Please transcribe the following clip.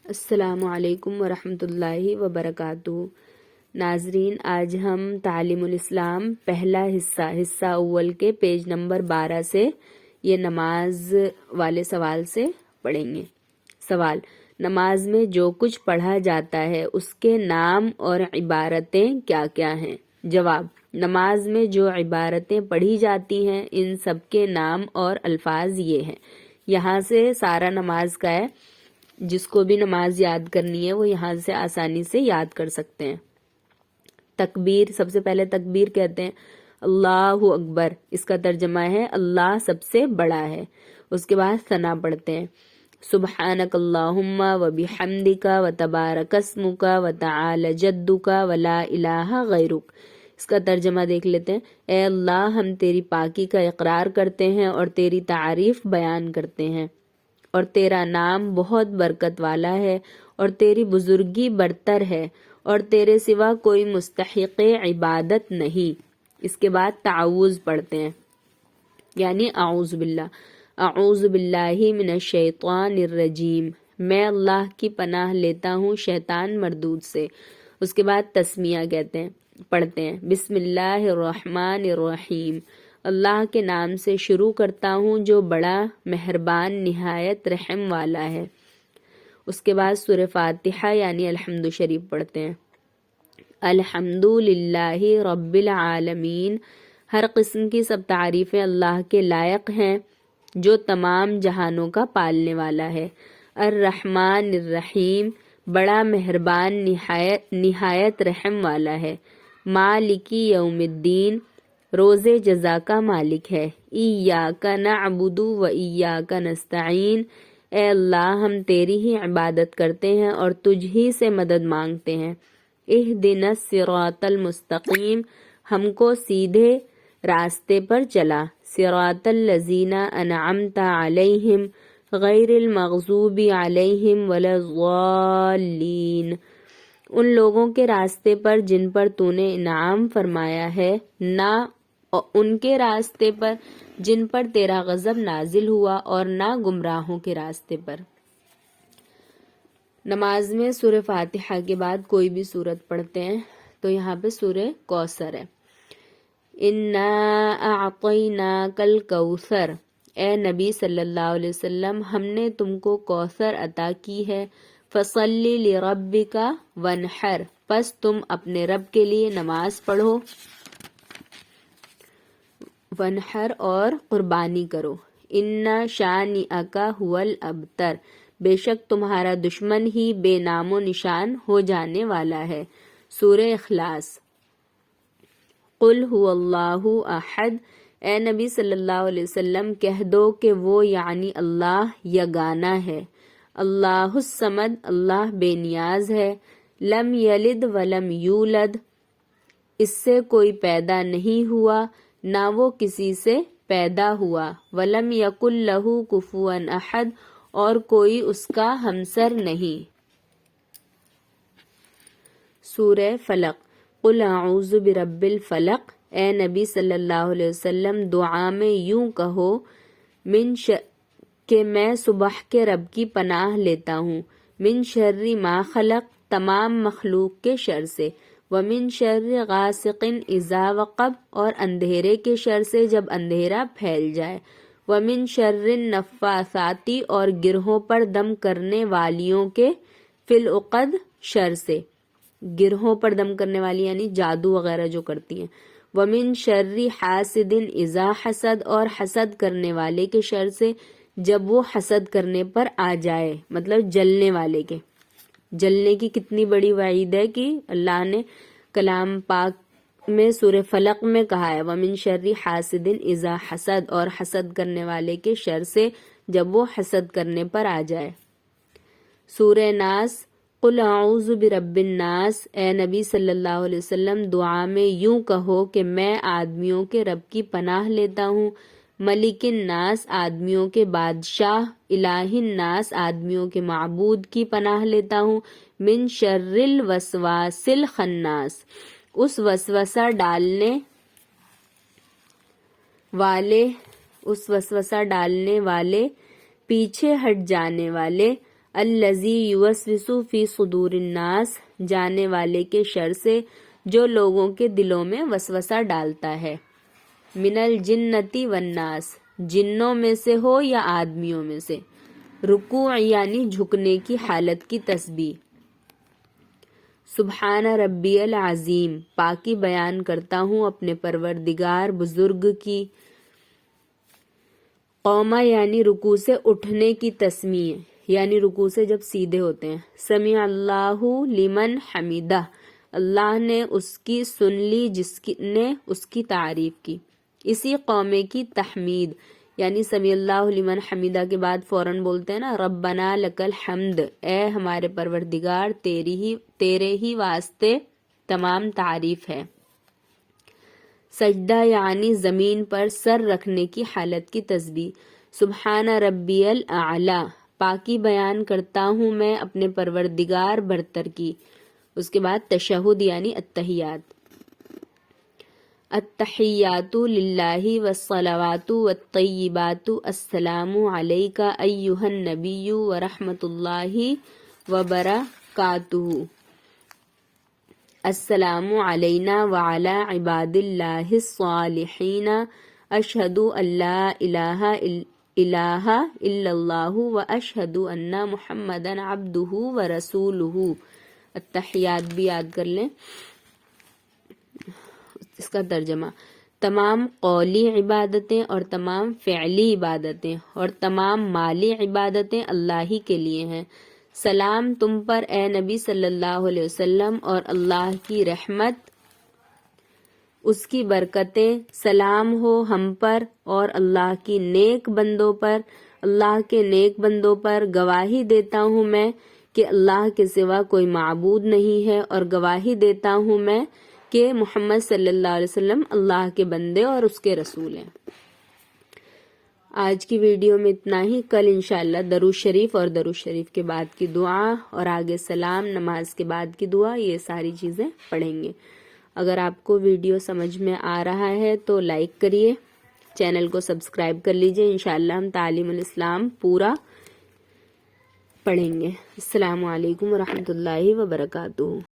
السلام علیکم ورحمۃ اللہ وبرکاتہ۔ ناظرین، آج ہم تعلیم الاسلام پہلا حصہ اول کے پیج نمبر 12 سے یہ نماز والے سوال سے پڑھیں گے۔ سوال: نماز میں جو کچھ پڑھا جاتا ہے اس کے نام اور عبارتیں کیا کیا ہیں؟ جواب: نماز میں جو عبارتیں پڑھی جاتی ہیں ان سب کے نام اور الفاظ یہ ہیں۔ یہاں سے سارا نماز کا ہے، جس کو بھی نماز یاد کرنی ہے وہ یہاں سے آسانی سے یاد کر سکتے ہیں۔ تکبیر، سب سے پہلے تکبیر کہتے ہیں اللہ اکبر، اس کا ترجمہ ہے اللہ سب سے بڑا ہے۔ اس کے بعد ثنا پڑھتے ہیں سبحانک اللہم و بحمدک و تبارک اسمک و تعالی جدک و لا الہ غیرک۔ اس کا ترجمہ دیکھ لیتے ہیں، اے اللہ ہم تیری پاکی کا اقرار کرتے ہیں اور تیری تعریف بیان کرتے ہیں، اور تیرا نام بہت برکت والا ہے اور تیری بزرگی برتر ہے اور تیرے سوا کوئی مستحق عبادت نہیں۔ اس کے بعد تعوذ پڑھتے ہیں، یعنی اعوذ باللہ، اعوذ باللہ من الشیطان الرجیم، میں اللہ کی پناہ لیتا ہوں شیطان مردود سے۔ اس کے بعد تسمیہ پڑھتے ہیں بسم اللہ الرحمن الرحیم، اللہ کے نام سے شروع کرتا ہوں جو بڑا مہربان نہایت رحم والا ہے۔ اس کے بعد سورہ فاتحہ یعنی الحمد شریف پڑھتے ہیں الحمد للہ رب العالمین، ہر قسم کی سب تعریفیں اللہ کے لائق ہیں جو تمام جہانوں کا پالنے والا ہے۔ الرحمن الرحیم، بڑا مہربان نہایت رحم والا ہے۔ مالک یوم الدین، روز جزا کا مالک ہے۔ ایاک نعبد و ایاک نستعین، اے اللہ ہم تیری ہی عبادت کرتے ہیں اور تجھ ہی سے مدد مانگتے ہیں۔ اہدنا الصراط المستقیم، ہم کو سیدھے راستے پر چلا۔ صراط الذین انعمت علیہم غیر المغضوب علیہم ولا الضالین، ان لوگوں کے راستے پر جن پر تو نے انعام فرمایا ہے، نہ ان کے راستے پر جن پر تیرا غضب نازل ہوا، اور نہ گمراہوں کے راستے پر۔ نماز میں سورہ فاتحہ کے بعد کوئی بھی سورت پڑھتے ہیں تو یہاں پہ سورہ کوثر ہے۔ انا اعطیناک الکوثر، اے نبی صلی اللہ علیہ وسلم ہم نے تم کو کوثر عطا کی ہے۔ فصلی لربک وانحر، پس تم اپنے رب کے لیے نماز پڑھو، وانحر اور قربانی کرو۔ ان شانئک هو الابتر، بے شک تمہارا دشمن ہی بے نام و نشان ہو جانے والا ہے۔ سورہ اخلاص۔ قل هو اللہ احد، اے نبی صلی اللہ علیہ وسلم کہہ دو کہ وہ یعنی اللہ یگانہ ہے۔ اللہ الصمد، اللہ بے نیاز ہے۔ لم یلد ولم یولد، اس سے کوئی پیدا نہیں ہوا نہ وہ کسی سے پیدا ہوا۔ ولم یکن لہ کفوا احد، اور کوئی اس کا ہمسر نہیں۔ سورہ فلق۔ قل اعوذ برب الفلق، اے نبی صلی اللہ علیہ وسلم دعا میں یوں کہو کہ میں صبح کے رب کی پناہ لیتا ہوں۔ من شر ما خلق، تمام مخلوق کے شر سے۔ ومن شر غاسق اذا وقب، اور اندھیرے کے شر سے جب اندھیرا پھیل جائے۔ ومن شر النفاثات، اور گرہوں پر دم کرنے والیوں کے فی العقد شر سے، گرہوں پر دم کرنے والی یعنی جادو وغیرہ جو کرتی ہیں۔ ومن شر حاسد اذا حسد، اور حسد کرنے والے کے شر سے جب وہ حسد کرنے پر آ جائے، مطلب جلنے والے کے۔ جلنے کی کتنی بڑی وعید ہے کہ اللہ نے کلام پاک میں سورہ فلق میں کہا ہے وَمِن شَرِّ حَاسِدٍ اِذَا حَسَد، اور حسد کرنے والے کے شر سے جب وہ حسد کرنے پر آ جائے۔ سورہ ناس۔ قل اعوذ برب الناس، اے نبی صلی اللہ علیہ وسلم دعا میں یوں کہو کہ میں آدمیوں کے رب کی پناہ لیتا ہوں۔ ملک الناس، آدمیوں کے بادشاہ۔ الہ الناس، آدمیوں کے معبود کی پناہ لیتا ہوں۔ من شر الوسواس الخناس، اس وسوسہ ڈالنے والے پیچھے ہٹ جانے والے الذی یوسوس فی صدور الناس، جانے والے کے شر سے جو لوگوں کے دلوں میں وسوسہ ڈالتا ہے، من الجنتی والناس، جنوں میں سے ہو یا آدمیوں میں سے، رکوع یعنی جھکنے کی حالت کی تسبیح، سبحان ربی العظیم، پاکی بیان کرتا ہوں اپنے پروردگار بزرگ کی، قوما یعنی رکوع سے اٹھنے کی تسمیع، یعنی رکوع سے جب سیدھے ہوتے ہیں، سمیع اللہ لمن حمیدہ، اللہ نے اس کی سن لی جس نے اس کی تعریف کی، اسی قومے کی تحمید، یعنی سمیع اللہ لمن حمیدہ کے بعد فوراً بولتے ہیں نا ربنا لک الحمد، اے ہمارے پروردگار تیرے ہی واسطے تمام تعریف ہے، سجدہ یعنی زمین پر سر رکھنے کی حالت کی تسبیح، سبحان ربی الاعلی، پاکی بیان کرتا ہوں میں اپنے پروردگار برتر کی، اس کے بعد تشہد یعنی التحیات، التحیات للہ والصلوات والطیبات السلام علیک ایہا النبی ورحمۃ اللہ وبرکاتہ، السلام علینا وعلی عباد اللہ الصالحین، اشہد ان لا الہ الا اللہ واشہد ان محمدا عبدہ ورسولہ، التحیات بھی یاد کر لیں، اس کا ترجمہ، تمام قولی عبادتیں اور تمام فعلی عبادتیں اور تمام مالی عبادتیں اللہ ہی کے لیے ہیں، سلام تم پر اے نبی صلی اللہ علیہ وسلم اور اللہ کی رحمت اس کی برکتیں، سلام ہو ہم پر اور اللہ کی نیک بندوں پر، اللہ کے نیک بندوں پر، گواہی دیتا ہوں میں کہ اللہ کے سوا کوئی معبود نہیں ہے، اور گواہی دیتا ہوں میں کہ محمد صلی اللہ علیہ وسلم اللہ کے بندے اور اس کے رسول ہیں۔ آج کی ویڈیو میں اتنا ہی، کل انشاءاللہ درود شریف اور درود شریف کے بعد کی دعا اور آگے سلام، نماز کے بعد کی دعا، یہ ساری چیزیں پڑھیں گے۔ اگر آپ کو ویڈیو سمجھ میں آ رہا ہے تو لائک کریے، چینل کو سبسکرائب کر لیجئے، انشاءاللہ ہم تعلیم الاسلام پورا پڑھیں گے۔ السلام علیکم ورحمۃ اللہ وبرکاتہ۔